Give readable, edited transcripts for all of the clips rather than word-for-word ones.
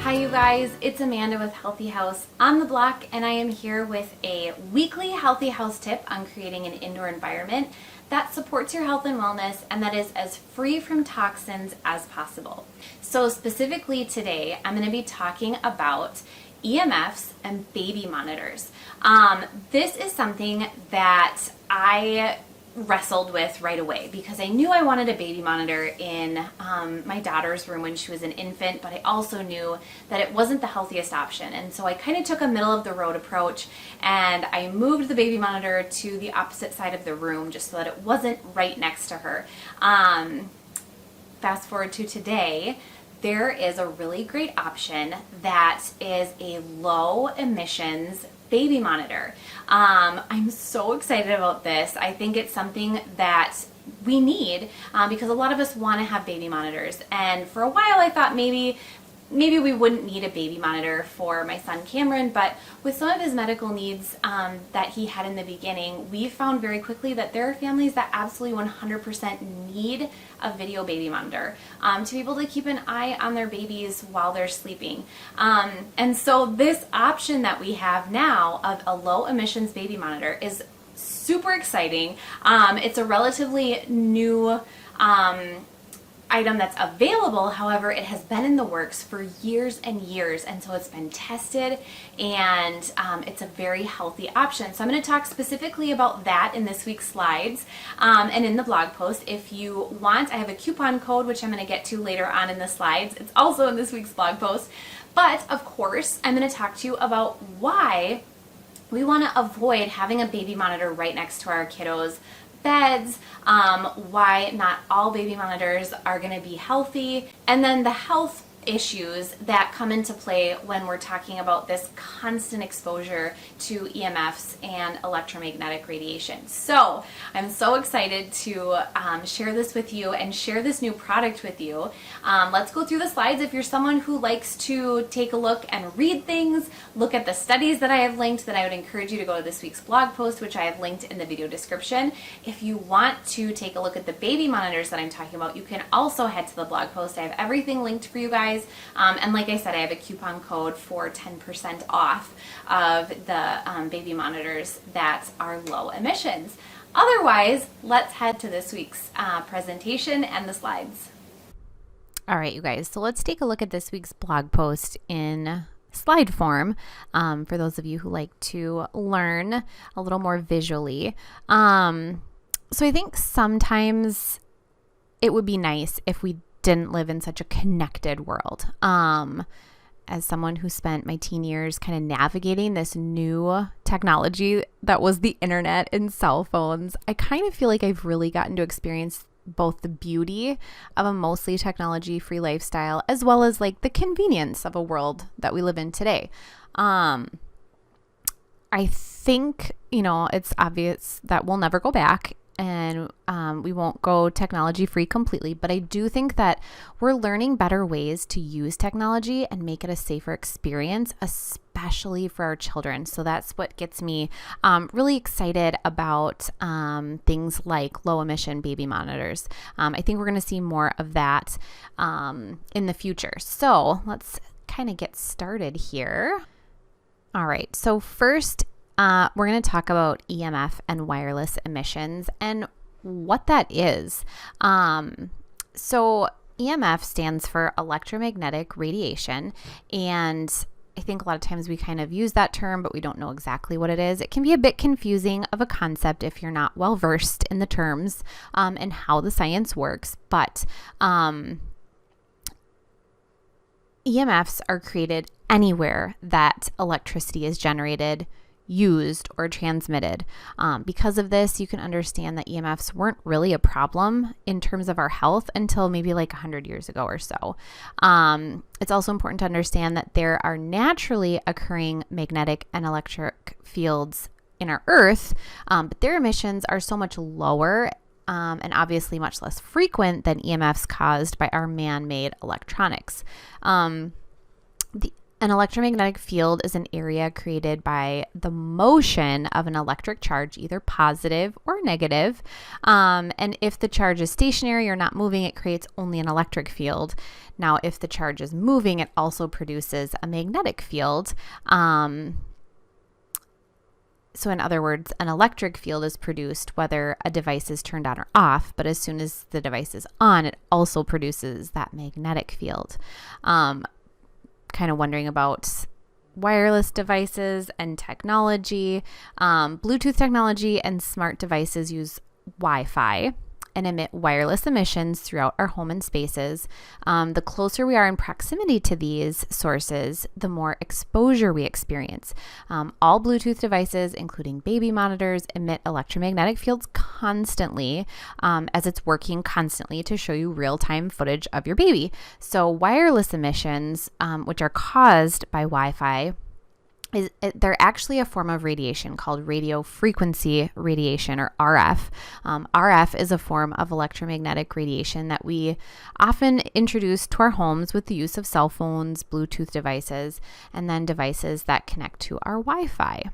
Hi you guys, it's Amanda with Healthy House on the Block, and I am here with a weekly Healthy House tip on creating an indoor environment that supports your health and wellness and that is as free from toxins as possible. So specifically today, I'm going to be talking about EMFs and baby monitors. This is something that I wrestled with right away because I knew I wanted a baby monitor in my daughter's room when she was an infant, but I also knew that it wasn't the healthiest option. And so I kind of took a middle of the road approach and I moved the baby monitor to the opposite side of the room just so that it wasn't right next to her. Fast forward to today, there is a really great option that is a low emissions baby monitor. I'm so excited about this. I think it's something that we need because a lot of us want to have baby monitors. And for a while I thought maybe we wouldn't need a baby monitor for my son Cameron, but with some of his medical needs that he had in the beginning, we found very quickly that there are families that absolutely 100% need a video baby monitor to be able to keep an eye on their babies while they're sleeping. And so this option that we have now of a low emissions baby monitor is super exciting. It's a relatively new item that's available. However, it has been in the works for years and years, and so it's been tested, and it's a very healthy option. So I'm going to talk specifically about that in this week's slides and in the blog post. If you want, I have a coupon code which I'm going to get to later on in the slides. It's also in this week's blog post. But of course, I'm going to talk to you about why we want to avoid having a baby monitor right next to our kiddos' beds, why not all baby monitors are going to be healthy, and then the health issues that come into play when we're talking about this constant exposure to EMFs and electromagnetic radiation. So I'm so excited to share this with you and share this new product with you. Let's go through the slides. If you're someone who likes to take a look and read things, look at the studies that I have linked, then I would encourage you to go to this week's blog post, which I have linked in the video description. If you want to take a look at the baby monitors that I'm talking about, you can also head to the blog post. I have everything linked for you guys. And like I said, I have a coupon code for 10% off of the baby monitors that are low emissions. Otherwise, let's head to this week's presentation and the slides. All right, you guys, so let's take a look at this week's blog post in slide form for those of you who like to learn a little more visually. So I think sometimes it would be nice if we didn't live in such a connected world. As someone who spent my teen years kind of navigating this new technology that was the internet and cell phones, I kind of feel like I've really gotten to experience both the beauty of a mostly technology-free lifestyle as well as like the convenience of a world that we live in today. I think, it's obvious that we'll never go back and we won't go technology free completely, but I do think that we're learning better ways to use technology and make it a safer experience, especially for our children. So that's what gets me really excited about things like low emission baby monitors. I think we're going to see more of that in the future. So let's kind of get started here. All right. So first, we're going to talk about EMF and wireless emissions and what that is. So EMF stands for electromagnetic radiation, and I think a lot of times we kind of use that term, but we don't know exactly what it is. It can be a bit confusing of a concept if you're not well versed in the terms and how the science works, but EMFs are created anywhere that electricity is generated, used, or transmitted. Because of this, you can understand that EMFs weren't really a problem in terms of our health until maybe like 100 years ago or so. It's also important to understand that there are naturally occurring magnetic and electric fields in our Earth, but their emissions are so much lower and obviously much less frequent than EMFs caused by our man-made electronics. An electromagnetic field is an area created by the motion of an electric charge, either positive or negative. And if the charge is stationary or not moving, it creates only an electric field. Now, if the charge is moving, it also produces a magnetic field. So in other words, an electric field is produced whether a device is turned on or off, but as soon as the device is on, it also produces that magnetic field. Kind of wondering about wireless devices and technology. Bluetooth technology and smart devices use Wi-Fi and emit wireless emissions throughout our home and spaces. The closer we are in proximity to these sources, the more exposure we experience. All Bluetooth devices, including baby monitors, emit electromagnetic fields constantly, as it's working constantly to show you real-time footage of your baby. So wireless emissions, which are caused by Wi-Fi, they're actually a form of radiation called radio frequency radiation, or RF. RF is a form of electromagnetic radiation that we often introduce to our homes with the use of cell phones, Bluetooth devices, and then devices that connect to our Wi-Fi.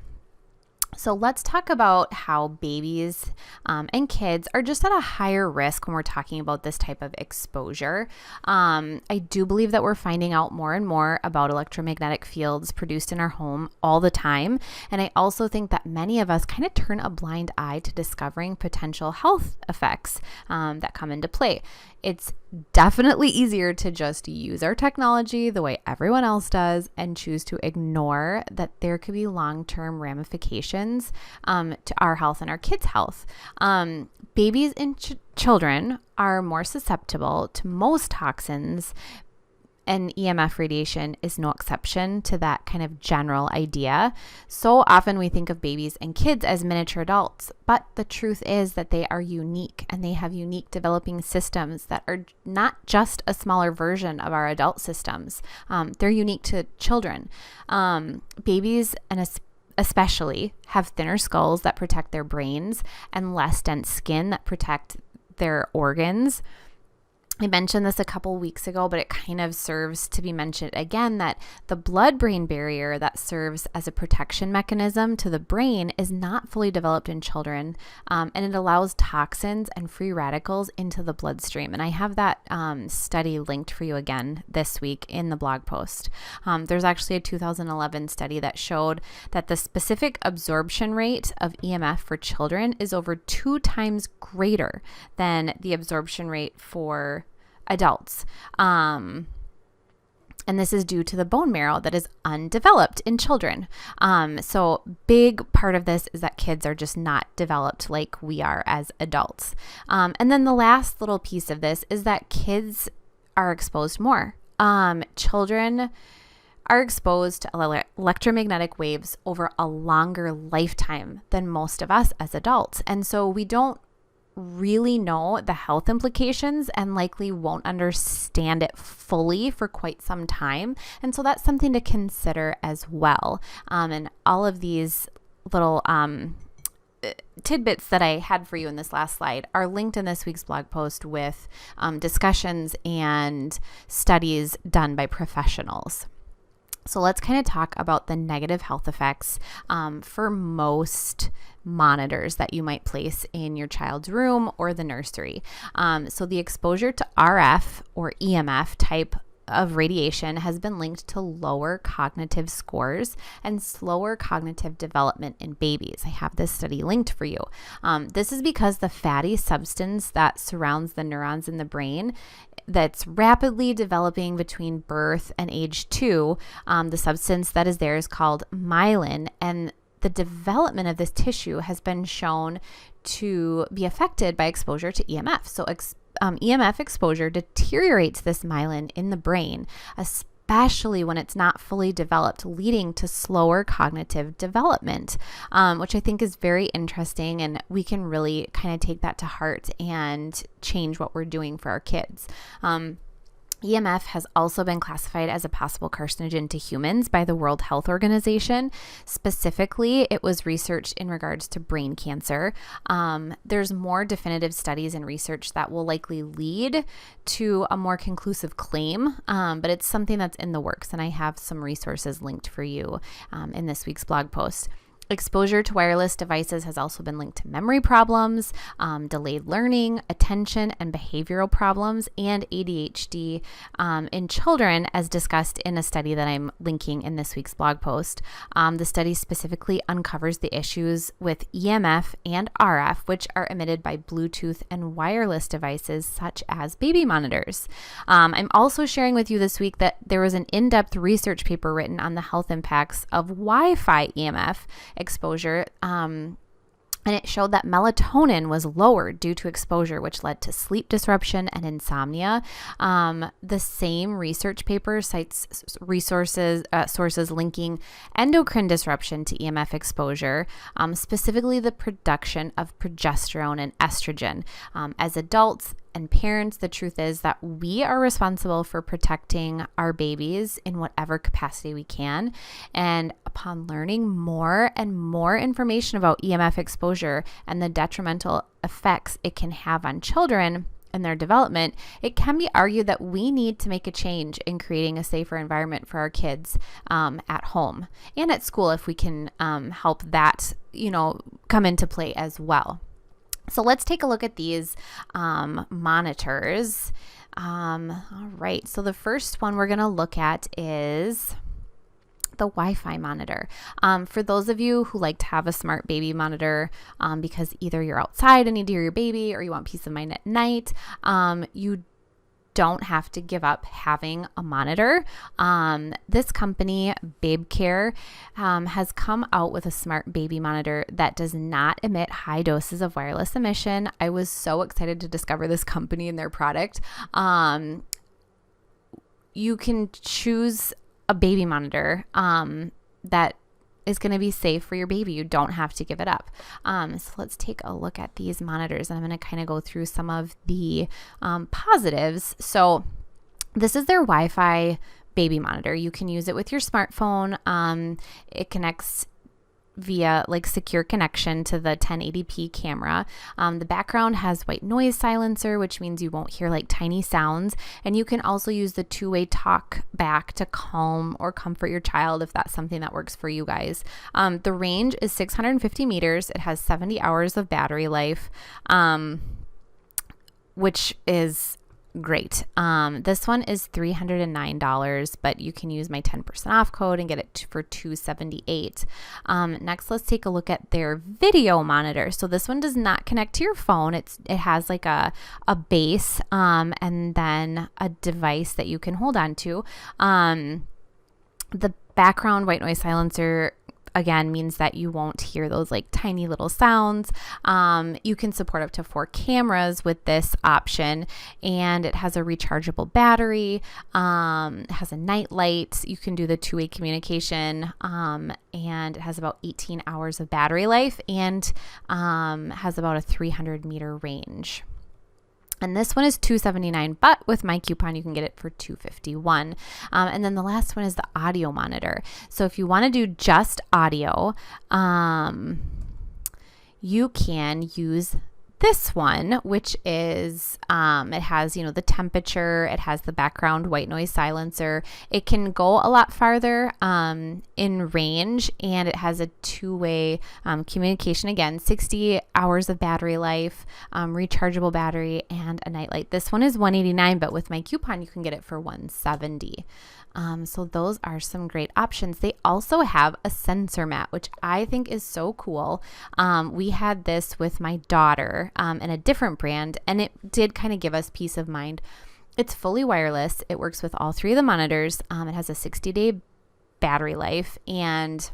So let's talk about how babies and kids are just at a higher risk when we're talking about this type of exposure. I do believe that we're finding out more and more about electromagnetic fields produced in our home all the time. And I also think that many of us kind of turn a blind eye to discovering potential health effects that come into play. It's definitely easier to just use our technology the way everyone else does and choose to ignore that there could be long-term ramifications to our health and our kids' health. Babies and children are more susceptible to most toxins, and EMF radiation is no exception to that kind of general idea. So often we think of babies and kids as miniature adults, but the truth is that they are unique and they have unique developing systems that are not just a smaller version of our adult systems. They're unique to children. Babies and especially have thinner skulls that protect their brains and less dense skin that protect their organs. I mentioned this a couple weeks ago, but it kind of serves to be mentioned again, that the blood-brain barrier that serves as a protection mechanism to the brain is not fully developed in children, and it allows toxins and free radicals into the bloodstream. And I have that study linked for you again this week in the blog post. There's actually a 2011 study that showed that the specific absorption rate of EMF for children is over 2 times greater than the absorption rate for adults. And this is due to the bone marrow that is undeveloped in children. So big part of this is that kids are just not developed like we are as adults. And then the last little piece of this is that kids are exposed more. Children are exposed to electromagnetic waves over a longer lifetime than most of us as adults. And so we don't really know the health implications and likely won't understand it fully for quite some time. And so that's something to consider as well. And all of these little tidbits that I had for you in this last slide are linked in this week's blog post with discussions and studies done by professionals. So let's kind of talk about the negative health effects for most monitors that you might place in your child's room or the nursery. So the exposure to RF or EMF type of radiation has been linked to lower cognitive scores and slower cognitive development in babies. I have this study linked for you. This is because the fatty substance that surrounds the neurons in the brain that's rapidly developing between birth and age 2, the substance that is there is called myelin, and the development of this tissue has been shown to be affected by exposure to EMF. So EMF exposure deteriorates this myelin in the brain, especially when it's not fully developed, leading to slower cognitive development, which I think is very interesting. And we can really kind of take that to heart and change what we're doing for our kids. EMF has also been classified as a possible carcinogen to humans by the World Health Organization. Specifically, it was researched in regards to brain cancer. There's more definitive studies and research that will likely lead to a more conclusive claim, but it's something that's in the works, and I have some resources linked for you in this week's blog post. Exposure to wireless devices has also been linked to memory problems, delayed learning, attention and behavioral problems, and ADHD in children, as discussed in a study that I'm linking in this week's blog post. The study specifically uncovers the issues with EMF and RF, which are emitted by Bluetooth and wireless devices such as baby monitors. I'm also sharing with you this week that there was an in-depth research paper written on the health impacts of Wi-Fi EMF exposure, and it showed that melatonin was lowered due to exposure, which led to sleep disruption and insomnia. The same research paper cites sources linking endocrine disruption to EMF exposure, specifically the production of progesterone and estrogen. As adults and parents, the truth is that we are responsible for protecting our babies in whatever capacity we can. And upon learning more and more information about EMF exposure and the detrimental effects it can have on children and their development, it can be argued that we need to make a change in creating a safer environment for our kids at home and at school if we can help that, come into play as well. So let's take a look at these monitors. All right, so the first one we're going to look at is the Wi-Fi monitor. For those of you who like to have a smart baby monitor because either you're outside and need to hear your baby or you want peace of mind at night, you don't have to give up having a monitor. This company, BabeCare, has come out with a smart baby monitor that does not emit high doses of wireless emission. I was so excited to discover this company and their product. You can choose a baby monitor that is going to be safe for your baby. You don't have to give it up. So let's take a look at these monitors, and I'm going to kind of go through some of the positives. So this is their Wi-Fi baby monitor. You can use it with your smartphone. It connects via secure connection to the 1080p camera. The background has white noise silencer, which means you won't hear tiny sounds. And you can also use the two-way talk back to calm or comfort your child if that's something that works for you guys. The range is 650 meters. It has 70 hours of battery life, which is great. This one is $309, but you can use my 10% off code and get it for $278. Next, let's take a look at their video monitor. So this one does not connect to your phone. It has a base and then a device that you can hold on to. The background white noise silencer again means that you won't hear those tiny little sounds. You can support up to 4 cameras with this option, and it has a rechargeable battery. It has a night light. You can do the two-way communication, and it has about 18 hours of battery life and has about a 300-meter range. And this one is $279, but with my coupon, you can get it for $251. And then the last one is the audio monitor. So if you want to do just audio, you can use this one, which is, it has, the temperature, it has the background white noise silencer. It can go a lot farther in range, and it has a two-way communication. Again, 60 hours of battery life, rechargeable battery, and a night light. This one is $189, but with my coupon, you can get it for $170. So those are some great options. They also have a sensor mat, which I think is so cool. We had this with my daughter in a different brand, and it did kind of give us peace of mind. It's fully wireless. It works with all 3 of the monitors. It has a 60-day battery life, and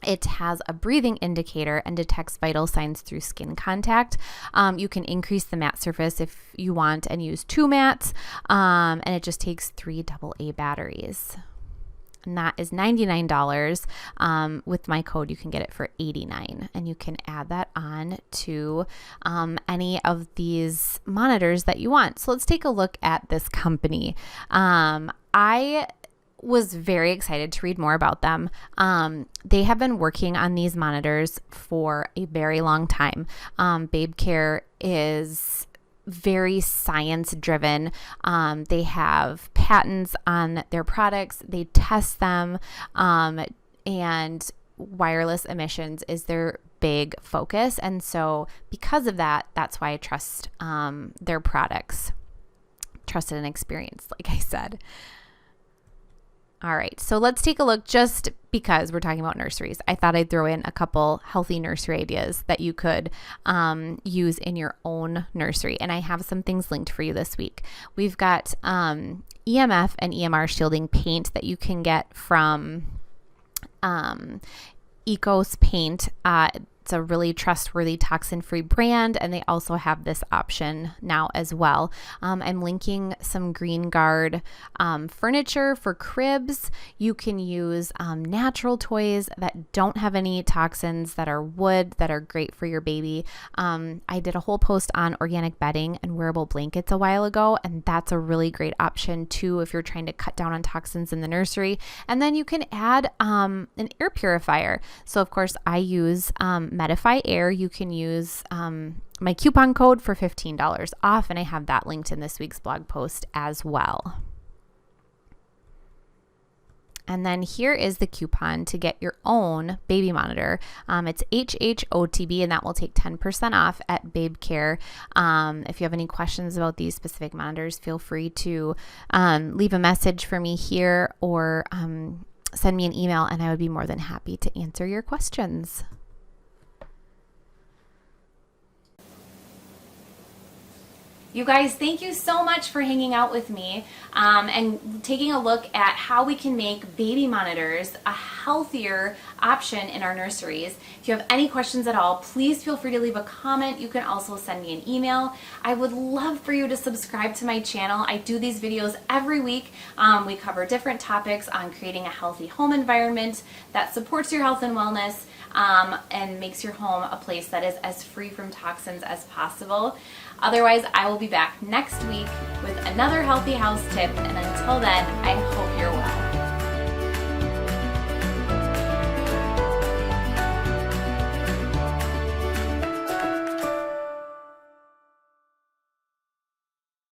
it has a breathing indicator and detects vital signs through skin contact. You can increase the mat surface if you want and use 2 mats, and it just takes 3 AA batteries. and that is $99. With my code, you can get it for $89, and you can add that on to any of these monitors that you want. So let's take a look at this company. I was very excited to read more about them. They have been working on these monitors for a very long time. Babe Care is very science driven. They have patents on their products. They test them, and wireless emissions is their big focus. And so because of that, that's why I trust their products. Trusted and experienced, like I said. All right, so let's take a look. Just because we're talking about nurseries, I thought I'd throw in a couple healthy nursery ideas that you could use in your own nursery. And I have some things linked for you this week. We've got EMF and EMR shielding paint that you can get from Ecos Paint. It's a really trustworthy toxin-free brand, and they also have this option now as well. I'm linking some Green Guard furniture for cribs. You can use natural toys that don't have any toxins, that are wood, that are great for your baby. I did a whole post on organic bedding and wearable blankets a while ago, and that's a really great option too if you're trying to cut down on toxins in the nursery. And then you can add an air purifier. So of course I use Medify Air. You can use my coupon code for $15 off, and I have that linked in this week's blog post as well. And then here is the coupon to get your own baby monitor. It's HHOTB, and that will take 10% off at Babe Care. If you have any questions about these specific monitors, feel free to leave a message for me here, or send me an email, and I would be more than happy to answer your questions. You guys, thank you so much for hanging out with me and taking a look at how we can make baby monitors a healthier option in our nurseries. If you have any questions at all, please feel free to leave a comment. You can also send me an email. I would love for you to subscribe to my channel. I do these videos every week. We cover different topics on creating a healthy home environment that supports your health and wellness and makes your home a place that is as free from toxins as possible. Otherwise, I will be back next week with another healthy house tip, and until then, I hope you're well.